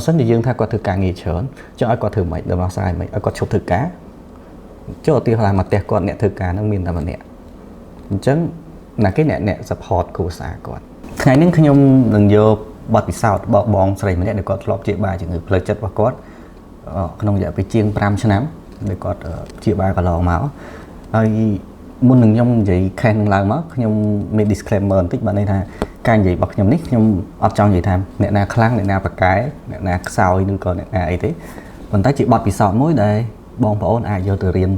sân thì dương thay qua thử cá nghỉ chớn cho ai qua thử mày đầm lao sai mày ai qua chụp thử cá cho tiêu là mặt tẹt còn nẹt thử cá nó miền tây nẹt chẳng là cái nẹt support của xã còn ngàyนึงខ្ញុំនឹងយកបទពិសោធន៍បងស្រីម្នាក់ដែលគាត់ធ្លាប់ជាបាជំងឺផ្លូវចិត្តរបស់គាត់ក្នុងរយៈពេលជាង5ឆ្នាំដែលគាត់ជាបាកន្លងមកហើយមុននឹងខ្ញុំនិយាយខែនឹងឡើងមកខ្ញុំមាន disclaimer បន្តិចបាទន័យថាការនិយាយរបស់ខ្ញុំនេះខ្ញុំអត់ចង់និយាយថាអ្នកណាខ្លាំងអ្នកណាប្រកែអ្នកណាខ្សោយឬក៏អ្នកណាអីទេប៉ុន្តែជាបទពិសោធន៍មួយដែលបងប្អូនអាចយកទៅរៀន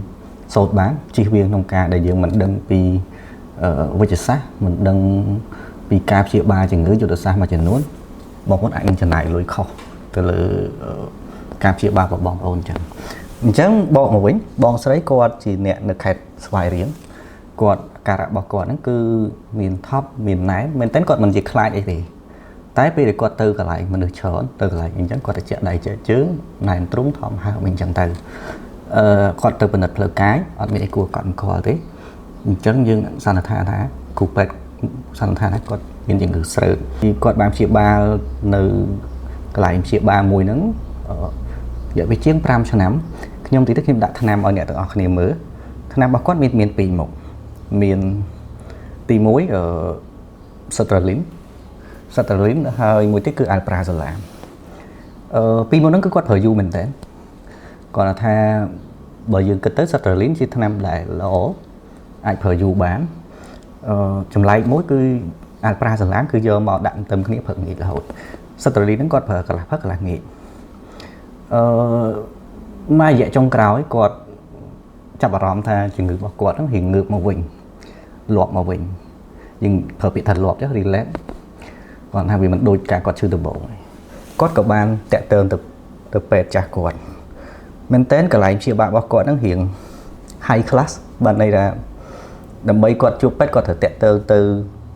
សូត្របានជិះវាក្នុងការដែលយើងមិនដឹងពីវិទ្យាសាស្ត្រមិនដឹងពីការព្យាបាលជំងឺយុទ្ធសាស្ត្រមួយចំនួនបងប្អូនអាចនឹងចំណាយលុយខុសទៅលើការព្យាបាលរបស់បងប្អូនអញ្ចឹងបកមកវិញបងស្រីគាត់ជាអ្នកនៅខេត្តស្វាយរៀងគាត់ការៈរបស់គាត់ហ្នឹងគឺមានថប់មានណែនមែនតើគាត់មិនជាខ្លាចអីទេតែពេលដែលគាត់ទៅកន្លែងមនុស្សច្រើនទៅកន្លែងអញ្ចឹងគាត់ទៅជាក់ដៃជាជើងណែនទ្រុងថប់ហើអញ្ចឹងទៅគាត់ទៅពិនិត្យផ្លូវកាយអត់មានអីគួរកត់អង្គល់ទេអញ្ចឹងយើងសន្និដ្ឋានថាគ្រូពេទ្យសន្និដ្ឋានថាគាត់មានជំងឺស្រើគាត់បានព្យាបាលនៅកន្លែងព្យាបាលមួយហ្នឹងរយៈពេលជាង5ឆ្នាំខ្ញុំទីទៅខ្ញុំដាក់ថ្នាំឲ្យអ្នកទាំងអស់គ្នាមើលថ្នាំរបស់គាត់មាន2មុខមានទី1sertraline ហើយមួយទៀតគឺ alprazolam ពីរមុខហ្នឹងគឺគាត់ប្រើយូរមែនតើគាត់ថាបើយើងគិតទៅ sertraline ជាថ្នាំដែលល្អអាចប្រើយូរបានចម្លែកមួយគឺ alprazolam គឺយកមកដាក់ទៅគ្នាព្រឹកងាយរហូត sertraline ហ្នឹងគាត់ប្រើកន្លះព្រឹកកន្លះងាយមួយរយៈចុងក្រោយគាត់ចាប់អារម្មណ៍ថាជំងឺរបស់គាត់ហ្នឹងរៀងងើបមកវិញលាប់មកវិញយើងប្រើពាក្យថាលាប់ចុះ relax គាត់ថាវាមិនដូចការគាត់ឈឺដំបូងគាត់ក៏បានតាក់ទងទៅពេទ្យចាស់គាត់មែនតើកន្លែងព្យាបាលរបស់គាត់ហ្នឹងរៀង high class បានន័យថាដើម្បីគាត់ជួបពេទ្យគាត់ត្រូវតាក់ទងទៅ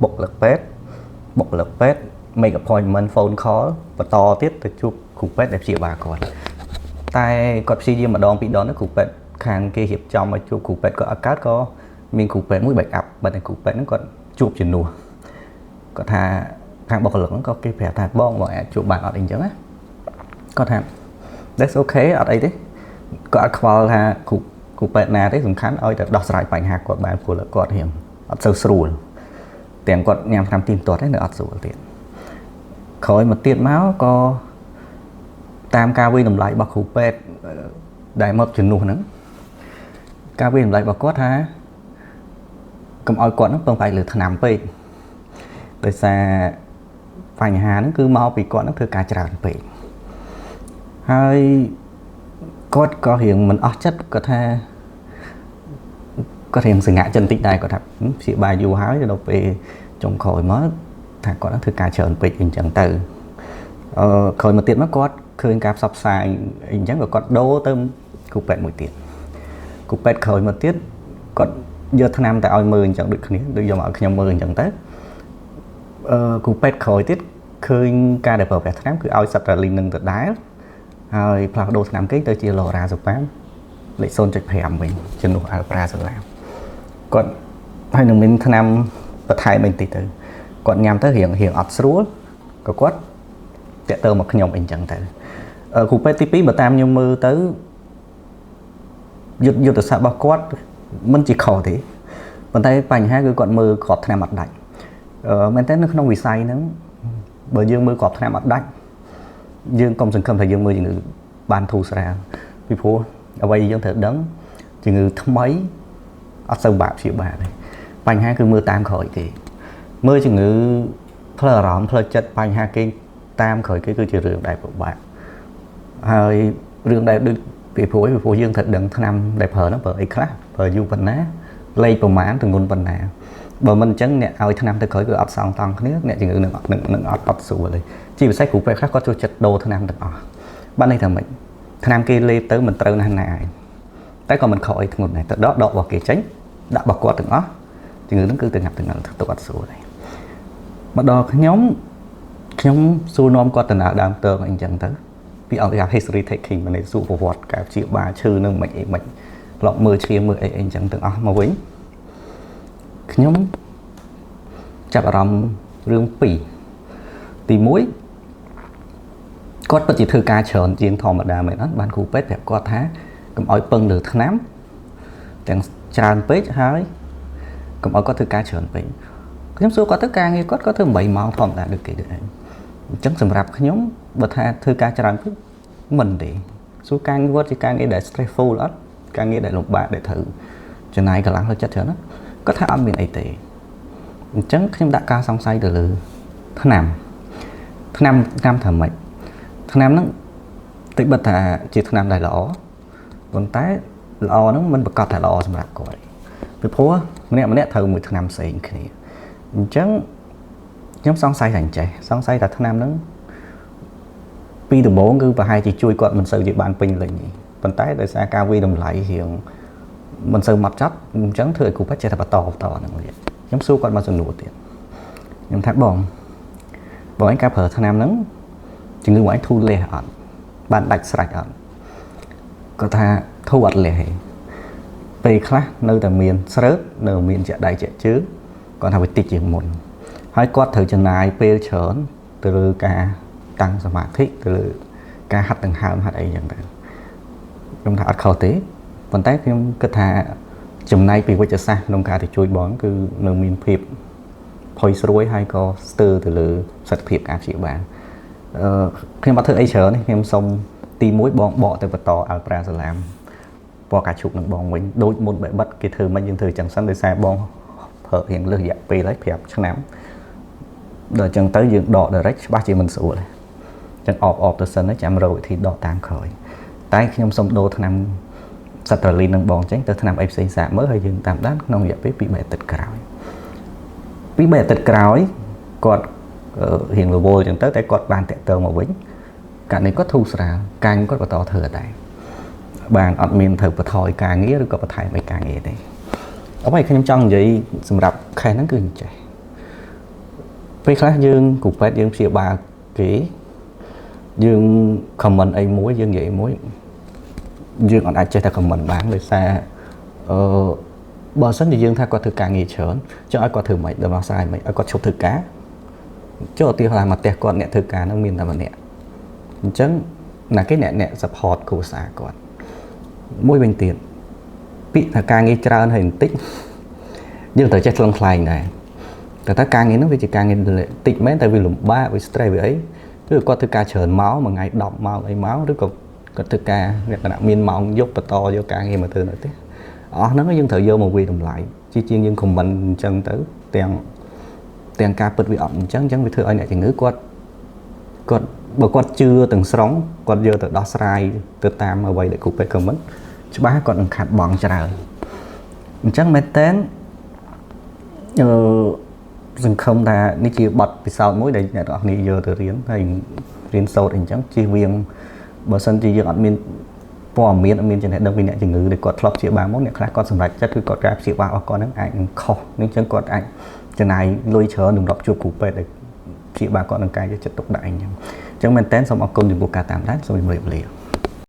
បុគ្គលិកពេទ្យ make appointment phone call បន្តទៀតទៅជួបគ្រូពេទ្យដែលព្យាបាលគាត់តែគាត់ព្យាយាមម្ដងពីរដងទៅគ្រូពេទ្យខាងគេរៀបចំឲ្យជួបគ្រូពេទ្យក៏អត់កើតក៏មានគ្រូពេទ្យមួយ backup បើតែគ្រូពេទ្យហ្នឹងគាត់ជួបជំនួសគាត់ថាខាងបុគ្គលិកហ្នឹងក៏គេប្រាប់ថាបងអាចជួបបានអត់អីចឹងណាគាត់ថា that's okay អត់អីទេគាត់អត់ខ្វល់ថាគ្រូពេទ្យណាទេសំខាន់ឲ្យតែដោះស្រាយបញ្ហាគាត់បានព្រោះគាត់រៀងអត់សូវស្រួលទាំងគាត់ញ៉ាំថ្នាំទីបន្ទាត់ទេនៅអត់ស្រួលទៀតក្រោយមកទៀតមកក៏តាមការវិនិច្ឆ័យតម្លៃរបស់គ្រូពេទ្យដែលមកជំនួសហ្នឹងការវិនិច្ឆ័យរបស់គាត់ថាកុំឲ្យគាត់ហ្នឹងពឹងផ្អែកលើថ្នាំពេកដោយសារបញ្ហាហ្នឹងគឺមកពីគាត់ហ្នឹងធ្វើការច្រើនពេកហើយគាត់ក៏រៀងមិនអស់ចិត្តគាត់ថាគាត់រៀងសង្ហាចិត្តបន្តិចដែរគាត់ថាព្យាបាលយូរហើយដល់ពេលចុងក្រោយមកថាគាត់នឹងធ្វើការច្រើនពេកអីចឹងទៅក្រោយមកទៀតមកគាត់ឃើញការផ្សព្វផ្សាយអីចឹងក៏គាត់ដូរទៅគ្រូពេទ្យមួយទៀតគ្រូពេទ្យក្រោយមកទៀតគាត់យកថ្នាំតែឲ្យមើលអញ្ចឹងដូចគ្នាដូចយកមកឲ្យខ្ញុំមើលអញ្ចឹងទៅគ្រូពេទ្យក្រោយទៀតឃើញការដែលប្រើប្រាស់ថ្នាំគឺឲ្យ sertraline នឹងដដែលហើយផ្លាស់ប្ដូរថ្នាំគេទៅជា lorazepam លេខ 0.5 វិញជំនួស alprazolam គាត់ហើយនឹងមានថ្នាំបន្ថែមបន្តិចទៅគាត់ញ៉ាំទៅរៀងអត់ស្រួលក៏គាត់តាក់ទងមកខ្ញុំអីចឹងទៅគ្រូពេទ្យទី2បើតាមខ្ញុំមើលទៅយុទ្ធសាស្ត្ររបស់គាត់មិនជាខុសទេប៉ុន្តែបញ្ហាគឺគាត់មើលក្របថ្នាំអត់ដាច់មែនតើនៅក្នុងវិស័យហ្នឹងបើយើងមើលក្របថ្នាំអត់ដាច់យើងកុំសង្ឃឹមថាយើងមើលជំងឺបានធូរស្រាលពីព្រោះអ្វីយើងត្រូវដឹងជំងឺថ្មីអត់សូវបាក់ព្យាបាលទេបញ្ហាគឺមើលតាមក្រោយគេមើលជំងឺផ្លូវអារម្មណ៍ផ្លូវចិត្តបញ្ហាគេតាមក្រោយគេគឺជារឿងដែលពិបាកហើយរឿងដែលដូចពីព្រោះយើងត្រូវដឹងថ្នាំដែលប្រើហ្នឹងប្រើអីខ្លះប្រើយូរប៉ុណ្ណាលេខប្រមាណទម្ងន់ប៉ុណ្ណាបើមិនអញ្ចឹងអ្នកឲ្យថ្នាំទៅក្រោយគឺអត់សងតង់គ្នាអ្នកជំងឺនឹងអត់ស្រួលទេជាពិសេសគ្រូពេទ្យខ្លះគាត់ចូលចិត្តដូរថ្នាំទាំងអស់បានន័យថាម៉េចថ្នាំគេលេបទៅមិនត្រូវណាស់ណាឯងតែក៏មិនខុសអីធ្ងន់ដែរទៅដករបស់គេចេញដាក់របស់គាត់ទាំងអស់ជំងឺហ្នឹងគឺទៅងាប់ទៅអត់ស្រួលទេមកដល់ខ្ញុំសួរនាំគាត់ដំណើរដើមតើអីចឹងទៅពីអង្គការ history taking មិនសួរប្រវត្តិការព្យាបាលឈឺនឹងមិនអីមិនប្លុកមើលឈាមមើលអីចឹងទាំងអស់មកវិញខ្ញុំចាប់អារម្មណ៍រឿងពីរទី1 គាត់ពិតជាធ្វើការច្រើនជាងធម្មតាមែនអត់បានគ្រូពេទ្យប្រាប់គាត់ថាកុំឲ្យពឹងលើថ្នាំទាំងច្រើនពេកហើយកុំឲ្យគាត់ធ្វើការច្រើនពេកខ្ញុំសួរគាត់ទៅការងារគាត់ធ្វើ8ម៉ោងធម្មតាដូចគេដែរអញ្ចឹងសម្រាប់ខ្ញុំបើថាធ្វើការច្រើនពេកមិនទេសួរការងារគាត់ជាការងារដែល stressful អត់ការងារដែលលំបាកដែលត្រូវចំណាយកន្លងលើចិត្តច្រើនណាគាត់ថាអត់មានអីទេអញ្ចឹងខ្ញុំដាក់ការសង្ស័យទៅលើថ្នាំធ្វើម៉េចថ្នាំហ្នឹងតិចបិទថាជាថ្នាំដែលល្អប៉ុន្តែល្អហ្នឹងមិនប្រកាសថាល្អសម្រាប់គាត់ពីព្រោះម្នាក់ត្រូវមួយថ្នាំផ្សេងគ្នាអញ្ចឹងខ្ញុំសង្ស័យថាអញ្ចេះសង្ស័យថាថ្នាំហ្នឹងពីដំបូងគឺប្រហែលជាជួយគាត់មិនសូវជាបានពេញលេញទេប៉ុន្តែដោយសារការវាយតម្លៃរៀងមិនសូវម៉ត់ចត់អញ្ចឹងធ្វើឲ្យគ្រូពេទ្យចេះតែបន្តហ្នឹងទៀតខ្ញុំសួរគាត់មកសំណួរទៀតខ្ញុំថាបងឯងការប្រើថ្នាំហ្នឹងជំងឺបងឯងធូរលះអត់បានដាច់ស្រេចអត់គាត់ថាធូរអត់លះទេពេលខ្លះនៅតែមានស្រើតនៅមានជាក់ដៃជាក់ជើងគាត់ថាវាតិចជាងមុនហើយគាត់ត្រូវចំណាយពេលច្រើនទៅលើការតាំងសមាធិទៅលើការហាត់ដង្ហើមហាត់អីចឹងទៅខ្ញុំថាអត់ខុសទេប៉ុន្តែខ្ញុំគិតថាចំណែកពីវិជ្ជសាស្ត្រក្នុងការទៅជួយបងគឺនៅមានភាពផុយស្រួយហើយក៏ស្ទើរទៅលើសិទ្ធិភាពការព្យាបាលខ្ញុំអត់ធ្វើអីច្រើនទេខ្ញុំសុំទី1បងបកទៅបន្តអល់ប្រាសាឡាមពណ៌កាឈុកនឹងបងវិញដូចមុនបែបបិទគេធ្វើមិនយើងធ្វើចឹងសិនដោយសារបងប្រើរៀងលើសរយៈពេលហើយ5ឆ្នាំដល់ចឹងទៅយើងដក direct ច្បាស់ជាមិនស្រួលទេចឹងអបទៅសិនចាំរកវិធីដកតាមក្រោយតែខ្ញុំសុំដូរថ្នាំសាត្រាលីននឹងបងចឹងទៅថ្នាំអីផ្សេងសាកមើលហើយយើងតាមដានក្នុងរយៈពេល2-3អាទិត្យក្រោយ2-3អាទិត្យក្រោយគាត់រៀងរវល់ចឹងទៅតែគាត់បានតាក់ទងមកវិញកាលនេះគាត់ធូរស្រាលការងារគាត់បន្តធ្វើដែរបានអត់មានត្រូវបន្ថយការងារឬក៏បន្ថែមអីការងារទេអ្វីខ្ញុំចង់និយាយសម្រាប់ខេសហ្នឹងគឺអញ្ចេះពេលខ្លះយើងគ្រូពេទ្យយើងព្យាបាលគេយើង comment អីមួយយើងនិយាយមួយយើងអត់អាចចេះតែ comment បានដោយសារបើសិនជាយើងថាគាត់ធ្វើការងារច្រើនចង់ឲ្យគាត់ធ្វើម៉េចដំណោះស្រាយម៉េចឲ្យគាត់ឈប់ធ្វើការចុះឧទាហរណ៍មកផ្ទះគាត់អ្នកធ្វើការហ្នឹងមានតែម្នាក់អញ្ចឹងណាគេអ្នក support គ្រួសារគាត់មួយវិញទៀតពាក្យថាការងារច្រើនហើយបន្តិចយើងត្រូវចេះថ្លឹងថ្លែងដែរតែការងារហ្នឹងវាជាការងារតិចមែនតែវាលំបាកវា stress វាអីឬគាត់ធ្វើការច្រើនម៉ោងមួយថ្ងៃ10ម៉ោងអីម៉ោងឬក៏គាត់ធ្វើការលក្ខណៈមានម៉ោងយប់បន្តយកការងារមកធ្វើនៅផ្ទះអស់ហ្នឹងយើងត្រូវយកមកវាយតម្លៃជាងយើង comment អញ្ចឹងទៅទាំងការពិតវាអត់អញ្ចឹងវាធ្វើឲ្យអ្នកជំងឺគាត់បើគាត់ជឿទាំងស្រុងគាត់យកទៅដោះស្រាយទៅតាមអ្វីដែលគ្រូពេទ្យ comment ច្បាស់គាត់នឹងខាត់បងច្រើនអញ្ចឹងមែនតើសង្ឃឹមថានេះជាបទពិសោធន៍មួយដែលអ្នកទាំងអស់គ្នាយកទៅរៀនហើយរៀនសូត្រអីអញ្ចឹងជៀសវាងបើសិនជាយើងអត់មានព័ត៌មានអត់មានចំណេះដឹងពីអ្នកជំងឺដែលគាត់ធ្លាប់ព្យាបាលមកអ្នកខ្លះគាត់សម្រេចចិត្តគឺគាត់ការព្យាបាលរបស់គាត់ហ្នឹងអាចនឹងខុសអញ្ចឹងគាត់អាចចំណាយលុយច្រើនសម្រាប់ជួបគ្រូពេទ្យដែលព្យាបាលគាត់នឹងការយកចិត្តទុកដាក់អញ្ចឹងមែនតើសូមអរគុណចំពោះការតាមដានសូមជម្រាបលា